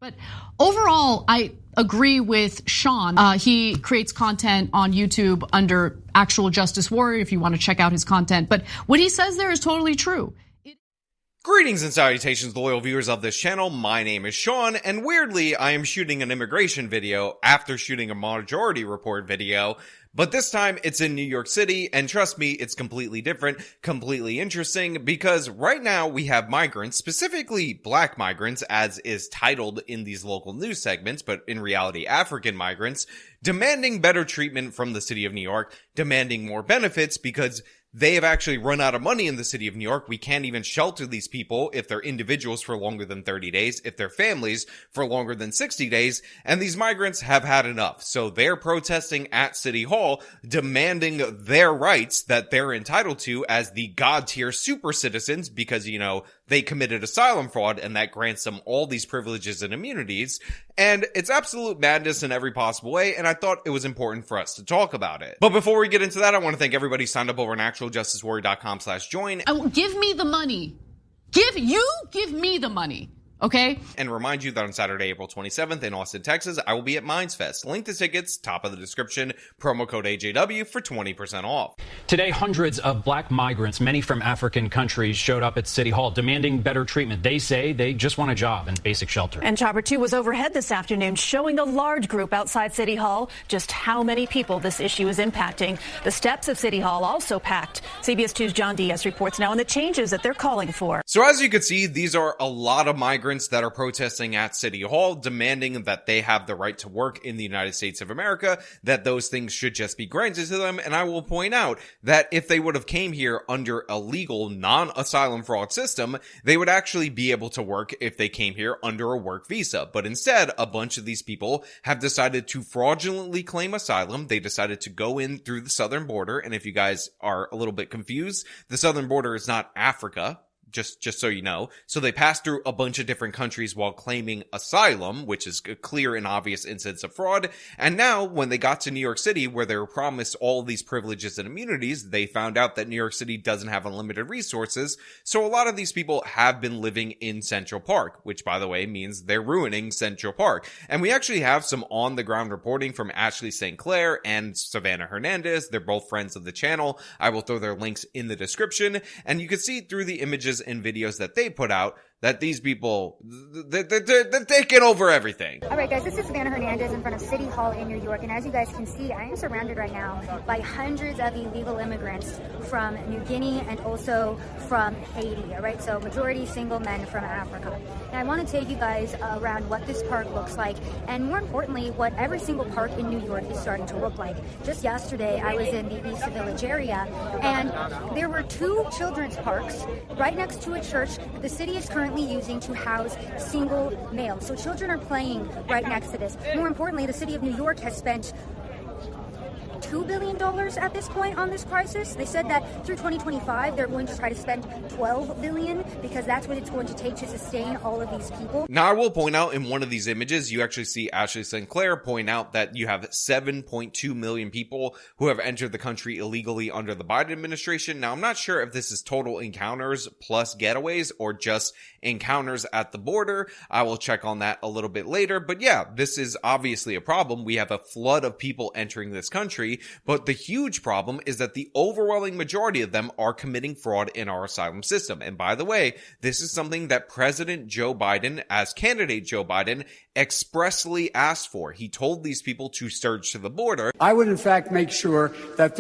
But overall, I agree with Sean. He creates content on YouTube under Actual Justice Warrior if you want to check out his content. But what he says there is totally true. Greetings and salutations, loyal viewers of this channel. My name is Sean, and weirdly, I am shooting an immigration video after shooting a Majority Report video. But this time, it's in New York City, and trust me, it's completely different, completely interesting, because right now we have migrants, specifically black migrants, as is titled in these local news segments, but in reality, African migrants, demanding better treatment from the city of New York, demanding more benefits because they have actually run out of money in the city of New York. We can't even shelter these people if they're individuals for longer than 30 days, if they're families for longer than 60 days, and these migrants have had enough. So they're protesting at City Hall, demanding their rights that they're entitled to as the God-tier super citizens because, you know, they committed asylum fraud and that grants them all these privileges and immunities. And it's absolute madness in every possible way, and I thought it was important for us to talk about it. But before we get into that, I want to thank everybody who signed up over on actualjusticewarrior.com/join. Give me the money. Give me the money. Okay? And remind you that on Saturday, April 27th in Austin, Texas, I will be at Minds Fest. Link to tickets, top of the description, promo code AJW for 20% off. Today, hundreds of black migrants, many from African countries, showed up at City Hall demanding better treatment. They say they just want a job and basic shelter. And Chopper 2 was overhead this afternoon, showing a large group outside City Hall just how many people this issue is impacting. The steps of City Hall also packed. CBS 2's John Diaz reports now on the changes that they're calling for. So as you can see, these are a lot of migrants that are protesting at City Hall, demanding that they have the right to work in the United States of America, that those things should just be granted to them. And I will point out that if they would have came here under a legal, non-asylum fraud system, they would actually be able to work if they came here under a work visa. But instead, a bunch of these people have decided to fraudulently claim asylum. They decided to go in through the southern border. And if you guys are a little bit confused, the southern border is not Africa. Just so you know. So they passed through a bunch of different countries while claiming asylum, which is a clear and obvious instance of fraud. And now, when they got to New York City, where they were promised all these privileges and immunities, they found out that New York City doesn't have unlimited resources. So a lot of these people have been living in Central Park, which, by the way, means they're ruining Central Park. And we actually have some on-the-ground reporting from Ashley St. Clair and Savannah Hernandez. They're both friends of the channel. I will throw their links in the description. And you can see through the images and videos that they put out that these people, they're taking over everything. All right, guys, this is Savannah Hernandez in front of City Hall in New York. And as you guys can see, I am surrounded right now by hundreds of illegal immigrants from New Guinea and also from Haiti, all right? So majority single men from Africa. And I want to take you guys around what this park looks like, and more importantly, what every single park in New York is starting to look like. Just yesterday, I was in the East Village area, and there were two children's parks right next to a church that the city is currently using to house single males. So children are playing right next to this. More importantly, the city of New York has spent $2 billion at this point on this crisis. They said that through 2025, they're going to try to spend $12 billion because that's what it's going to take to sustain all of these people. Now, I will point out in one of these images, you actually see Ashley St. Clair point out that you have 7.2 million people who have entered the country illegally under the Biden administration. Now, I'm not sure if this is total encounters plus getaways or just encounters at the border. I will check on that a little bit later. But yeah, this is obviously a problem. We have a flood of people entering this country. But the huge problem is that the overwhelming majority of them are committing fraud in our asylum system. And by the way, this is something that President Joe Biden, as candidate Joe Biden, expressly asked for. He told these people to surge to the border. I would, in fact, make sure that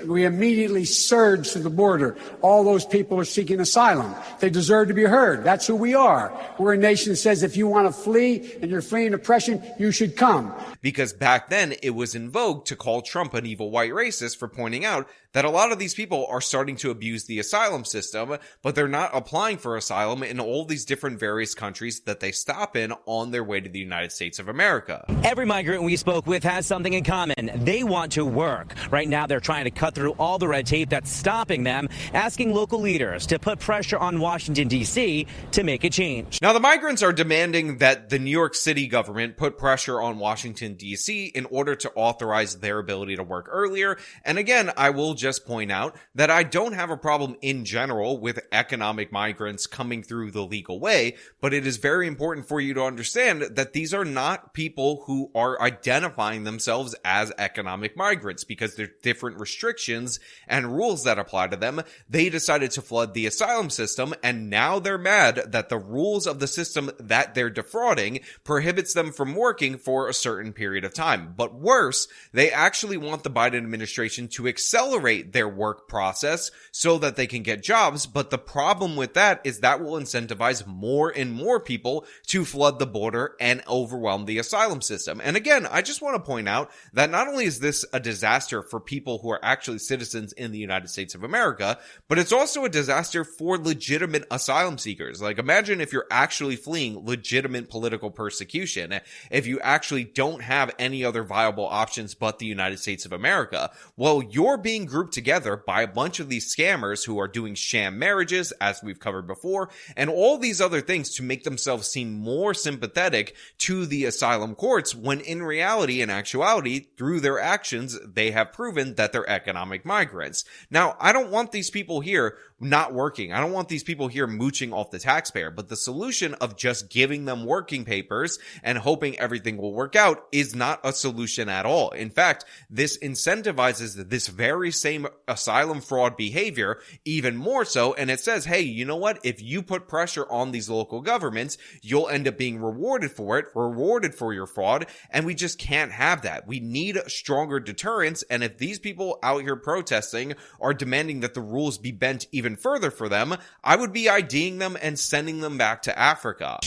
we immediately surge to the border. All those people are seeking asylum. They deserve to be heard. That's who we are. We're a nation that says if you want to flee and you're fleeing oppression, you should come. Because back then, it was in vogue to call Trump an evil white racist for pointing out that a lot of these people are starting to abuse the asylum system, but they're not applying for asylum in all these different various countries that they stop in on their way to the United States of America. Every migrant we spoke with has something in common. They want to work. Right now, they're trying to cut through all the red tape that's stopping them, asking local leaders to put pressure on Washington, D.C. to make a change. Now, the migrants are demanding that the New York City government put pressure on Washington, D.C. in order to authorize their ability to work earlier. And again, I will just point out that I don't have a problem in general with economic migrants coming through the legal way, but it is very important for you to understand that these are not people who are identifying themselves as economic migrants because there are different restrictions and rules that apply to them. They decided to flood the asylum system, and now they're mad that the rules of the system that they're defrauding prohibits them from working for a certain period of time. But worse, they actually want the Biden administration to accelerate their work process so that they can get jobs. But the problem with that is that will incentivize more and more people to flood the border and overwhelm the asylum system. And again, I just want to point out that not only is this a disaster for people who are actually citizens in the United States of America, but it's also a disaster for legitimate asylum seekers. Like, imagine if you're actually fleeing legitimate political persecution, if you actually don't have any other viable options but the United States of America. Well, you're being grouped together by a bunch of these scammers who are doing sham marriages, as we've covered before, and all these other things to make themselves seem more sympathetic to the asylum courts, when in reality, in actuality, through their actions, they have proven that they're economic migrants. Now, I don't want these people here not working. I don't want these people here mooching off the taxpayer, but the solution of just giving them working papers and hoping everything will work out is not a solution at all. In fact, this incentivizes this very same asylum fraud behavior even more so, and it says, hey, you know what? If you put pressure on these local governments, you'll end up being rewarded for it, rewarded for your fraud, and we just can't have that. We need stronger deterrence, and if these people out here protesting are demanding that the rules be bent even further for them, I would be IDing them and sending them back to Africa.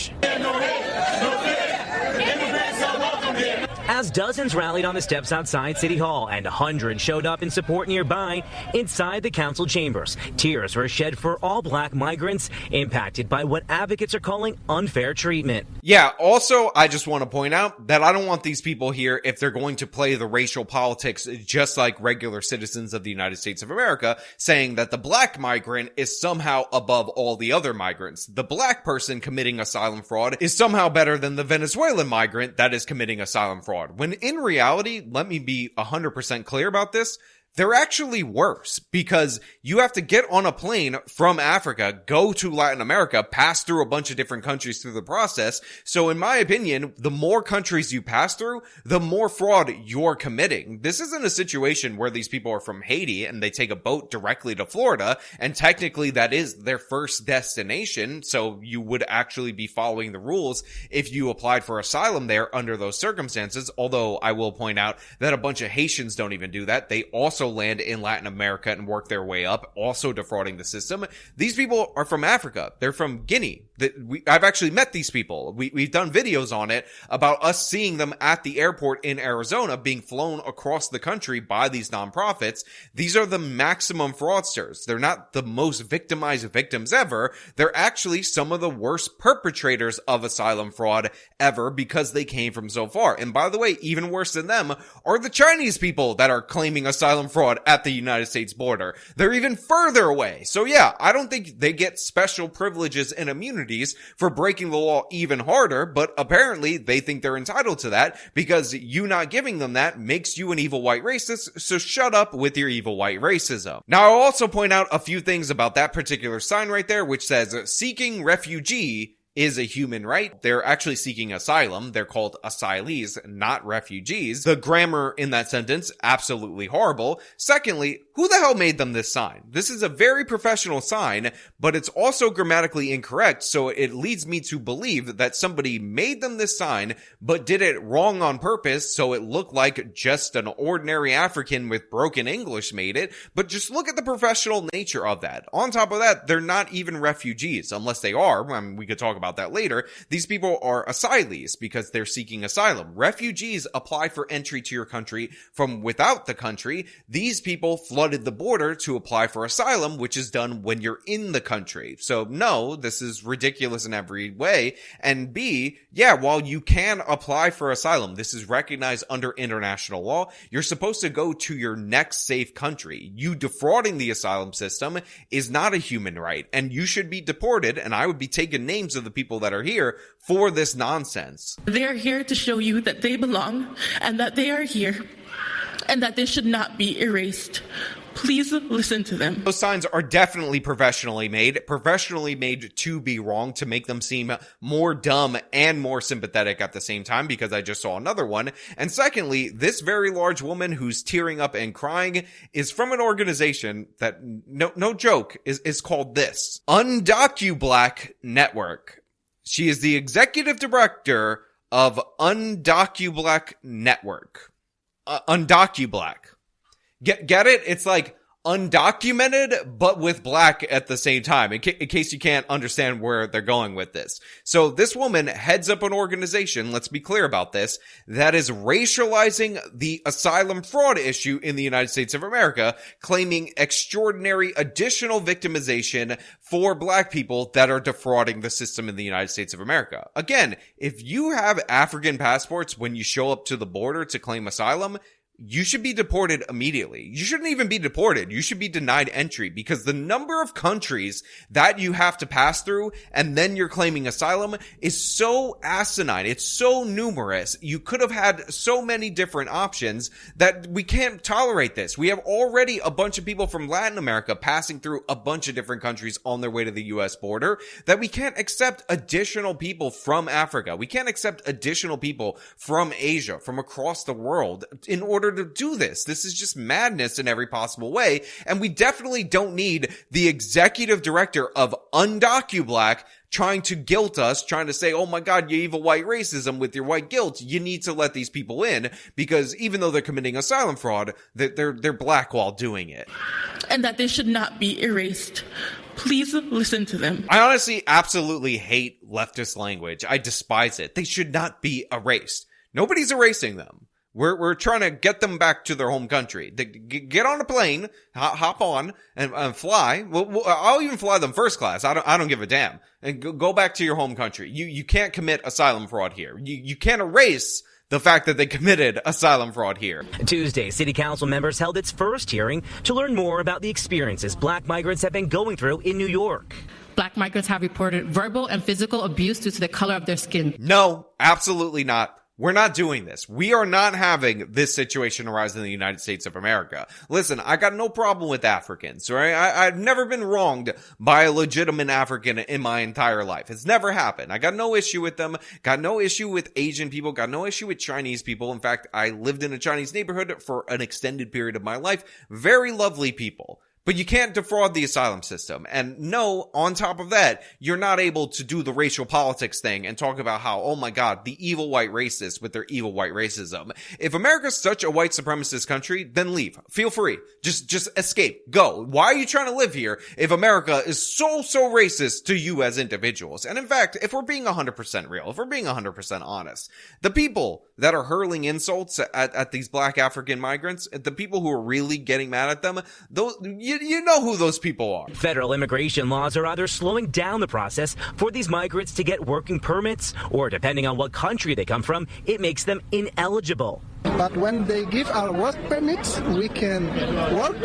As dozens rallied on the steps outside City Hall and hundreds showed up in support nearby inside the council chambers, tears were shed for all black migrants impacted by what advocates are calling unfair treatment. Yeah, also, I just want to point out that I don't want these people here if they're going to play the racial politics just like regular citizens of the United States of America, saying that the black migrant is somehow above all the other migrants. The black person committing asylum fraud is somehow better than the Venezuelan migrant that is committing asylum fraud. When in reality, let me be 100% clear about this, they're actually worse, because you have to get on a plane from Africa, go to Latin America, pass through a bunch of different countries through the process. So in my opinion, the more countries you pass through, the more fraud you're committing. This isn't a situation where these people are from Haiti and they take a boat directly to Florida, and technically that is their first destination. So you would actually be following the rules if you applied for asylum there under those circumstances. Although I will point out that a bunch of Haitians don't even do that. They also land in Latin America and work their way up, also defrauding the system. These people are from Africa. They're from Guinea. I've actually met these people. We've done videos on it about us seeing them at the airport in Arizona being flown across the country by these nonprofits. These are the maximum fraudsters. They're not the most victimized victims ever. They're actually some of the worst perpetrators of asylum fraud ever because they came from so far. And by the way, even worse than them are the Chinese people that are claiming asylum fraud at the United States border. They're even further away. So yeah, I don't think they get special privileges and immunities for breaking the law even harder, but apparently they think they're entitled to that because you not giving them that makes you an evil white racist, so shut up with your evil white racism. Now, I'll also point out a few things about that particular sign right there, which says, seeking refugee is a human right. They're actually seeking asylum. They're called asylees, not refugees. The grammar in that sentence, absolutely horrible. Secondly, who the hell made them this sign? This is a very professional sign, but it's also grammatically incorrect, so it leads me to believe that somebody made them this sign, but did it wrong on purpose, so it looked like just an ordinary African with broken English made it. But just look at the professional nature of that. On top of that, they're not even refugees, unless they are. I mean, we could talk about that later. These people are asylees because they're seeking asylum. Refugees apply for entry to your country from without the country. These people flooded the border to apply for asylum, which is done when you're in the country. So no, this is ridiculous in every way. And B, yeah, while you can apply for asylum, this is recognized under international law. You're supposed to go to your next safe country. You defrauding the asylum system is not a human right, and you should be deported. And I would be taking names of the people that are here for this nonsense. They are here to show you that they belong and that they are here and that they should not be erased. Please listen to them. Those signs are definitely professionally made to be wrong, to make them seem more dumb and more sympathetic at the same time, because I just saw another one. And secondly, this very large woman who's tearing up and crying is from an organization that, no joke, is called this UndocuBlack Network. She is the executive director of UndocuBlack Network. UndocuBlack. Get it? It's like undocumented, but with black at the same time, in case you can't understand where they're going with this. So this woman heads up an organization, let's be clear about this, that is racializing the asylum fraud issue in the United States of America, claiming extraordinary additional victimization for black people that are defrauding the system in the United States of America. Again, if you have African passports when you show up to the border to claim asylum, you should be deported immediately. You shouldn't even be deported. You should be denied entry, because the number of countries that you have to pass through and then you're claiming asylum is so asinine. It's so numerous. You could have had so many different options that we can't tolerate this. We have already a bunch of people from Latin America passing through a bunch of different countries on their way to the US border, that we can't accept additional people from Africa. We can't accept additional people from Asia, from across the world, in order to do this. This is just madness in every possible way. And we definitely don't need the executive director of UndocuBlack trying to guilt us, trying to say, oh my God, you evil white racism with your white guilt. You need to let these people in, because even though they're committing asylum fraud, they're black while doing it. And that they should not be erased. Please listen to them. I honestly absolutely hate leftist language. I despise it. They should not be erased. Nobody's erasing them. We're trying to get them back to their home country. Get on a plane, hop on, and fly. I'll even fly them first class. I don't give a damn. And go back to your home country. You can't commit asylum fraud here. You can't erase the fact that they committed asylum fraud here. Tuesday, City Council members held its first hearing to learn more about the experiences black migrants have been going through in New York. Black migrants have reported verbal and physical abuse due to the color of their skin. No, absolutely not. We're not doing this. We are not having this situation arise in the United States of America. Listen, I got no problem with Africans, right? I've never been wronged by a legitimate African in my entire life. It's never happened. I got no issue with them. Got no issue with Asian people. Got no issue with Chinese people. In fact, I lived in a Chinese neighborhood for an extended period of my life. Very lovely people. But you can't defraud the asylum system. And no, on top of that, you're not able to do the racial politics thing and talk about how, oh my God, the evil white racists with their evil white racism. If America's such a white supremacist country, then leave. Feel free. Just escape. Go. Why are you trying to live here if America is so racist to you as individuals? And in fact, if we're being 100% real, if we're being 100% honest, the people that are hurling insults at these black African migrants, the people who are really getting mad at them, those, you know who those people are. Federal immigration laws are either slowing down the process for these migrants to get working permits, or depending on what country they come from, it makes them ineligible. But when they give our work permits, we can work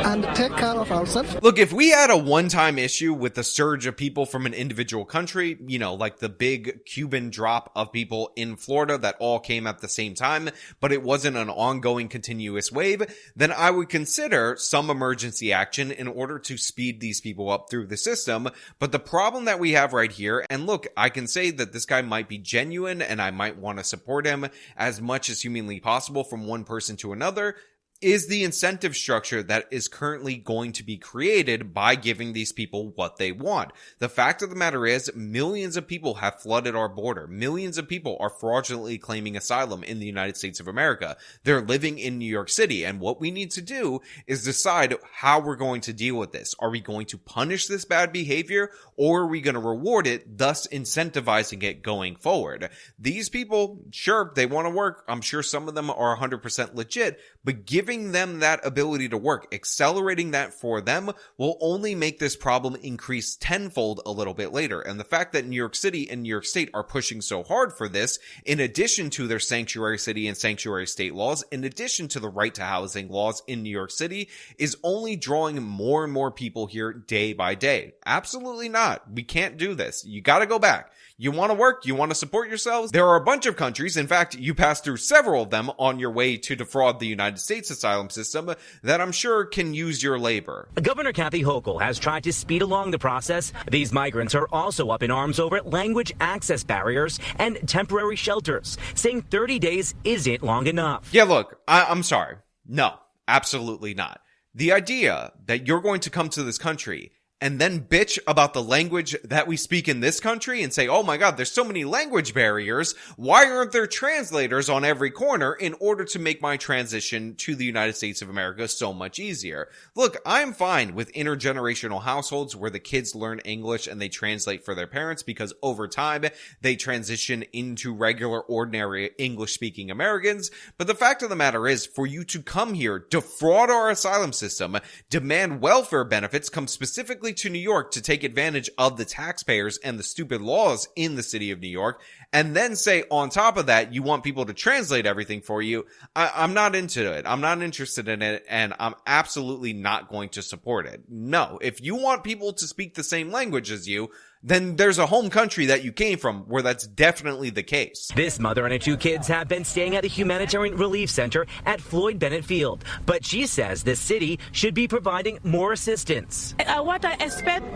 and take care of ourselves. Look, if we had a one-time issue with the surge of people from an individual country, you know, like the big Cuban drop of people in Florida that all came at the same time, but it wasn't an ongoing continuous wave, then I would consider some emergency action in order to speed these people up through the system. But the problem that we have right here, and look, I can say that this guy might be genuine and I might want to support him as much as humanly possible from one person to another, is the incentive structure that is currently going to be created by giving these people what they want. The fact of the matter is, millions of people have flooded our border. Millions of people are fraudulently claiming asylum in the United States of America. They're living in New York City, and what we need to do is decide how we're going to deal with this. Are we going to punish this bad behavior, or are we going to reward it, thus incentivizing it going forward? These people, sure, they want to work. I'm sure some of them are 100% legit, but giving them that ability to work, accelerating that for them, will only make this problem increase tenfold a little bit later. And the fact that New York City and New York State are pushing so hard for this, in addition to their sanctuary city and sanctuary state laws, in addition to the right to housing laws in New York City, is only drawing more and more people here day by day. Absolutely not. We can't do this. You gotta go back. You want to work? You want to support yourselves? There are a bunch of countries, in fact, you pass through several of them on your way to defraud the United States asylum system, that I'm sure can use your labor. Governor Kathy Hochul has tried to speed along the process. These migrants are also up in arms over language access barriers and temporary shelters, saying 30 days isn't long enough. Yeah, look, I'm sorry. No, absolutely not. The idea that you're going to come to this country and then bitch about the language that we speak in this country and say, oh my God, there's so many language barriers. Why aren't there translators on every corner in order to make my transition to the United States of America so much easier? Look, I'm fine with intergenerational households where the kids learn English and they translate for their parents because over time they transition into regular, ordinary English-speaking Americans. But the fact of the matter is, for you to come here, defraud our asylum system, demand welfare benefits, come specifically to New York to take advantage of the taxpayers and the stupid laws in the city of New York, and then say on top of that you want people to translate everything for you, I'm not into it. I'm not interested in it, and I'm absolutely not going to support it. No, if you want people to speak the same language as you, then there's a home country that you came from where that's definitely the case. This mother and her 2 kids have been staying at a humanitarian relief center at Floyd Bennett Field, but she says the city should be providing more assistance. What I expect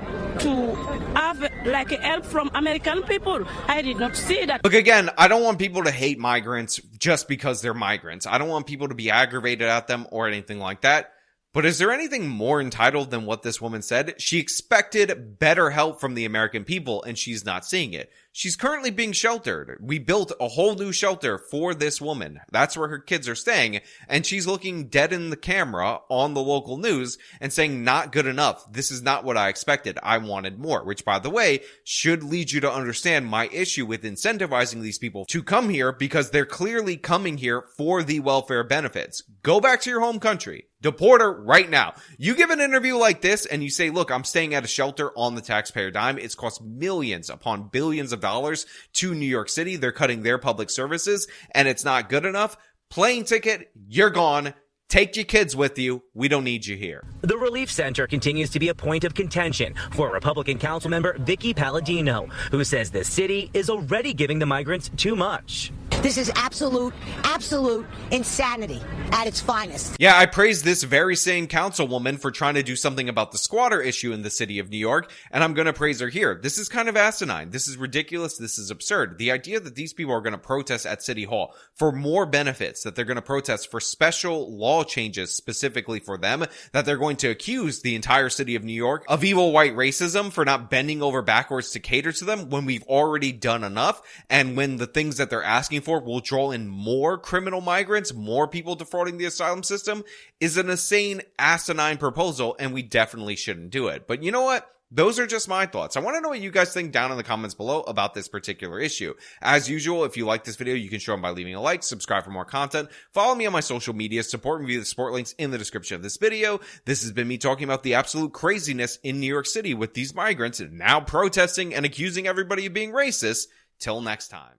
to have like help from American people, I did not see that. Look, again, I don't want people to hate migrants just because they're migrants. I don't want people to be aggravated at them or anything like that. But is there anything more entitled than what this woman said? She expected better help from the American people, and she's not seeing it. She's currently being sheltered. We built a whole new shelter for this woman. That's where her kids are staying, and she's looking dead in the camera on the local news and saying, not good enough. This is not what I expected. I wanted more, which, by the way, should lead you to understand my issue with incentivizing these people to come here because they're clearly coming here for the welfare benefits. Go back to your home country. Deport her right now. You give an interview like this and you say, look, I'm staying at a shelter on the taxpayer dime. It's cost millions upon billions of dollars to New York City. They're cutting their public services and it's not good enough. Plane ticket, you're gone. Take your kids with you. We don't need you here. The relief center continues to be a point of contention for Republican council member Vicky Palladino, who says the city is already giving the migrants too much. This is absolute insanity at its finest. Yeah, I praise this very same councilwoman for trying to do something about the squatter issue in the city of New York, and I'm going to praise her here. This is kind of asinine. This is ridiculous. This is absurd. The idea that these people are going to protest at City Hall for more benefits, that they're going to protest for special law changes specifically for them, that they're going to accuse the entire city of New York of evil white racism for not bending over backwards to cater to them when we've already done enough, and when the things that they're asking for will draw in more criminal migrants, more people defrauding the asylum system, is an insane, asinine proposal, and we definitely shouldn't do it. But you know what? Those are just my thoughts. I want to know what you guys think down in the comments below about this particular issue. As usual, if you like this video, you can show them by leaving a like, subscribe for more content, follow me on my social media, support me via the support links in the description of this video. This has been me talking about the absolute craziness in New York City with these migrants now protesting and accusing everybody of being racist. Till next time.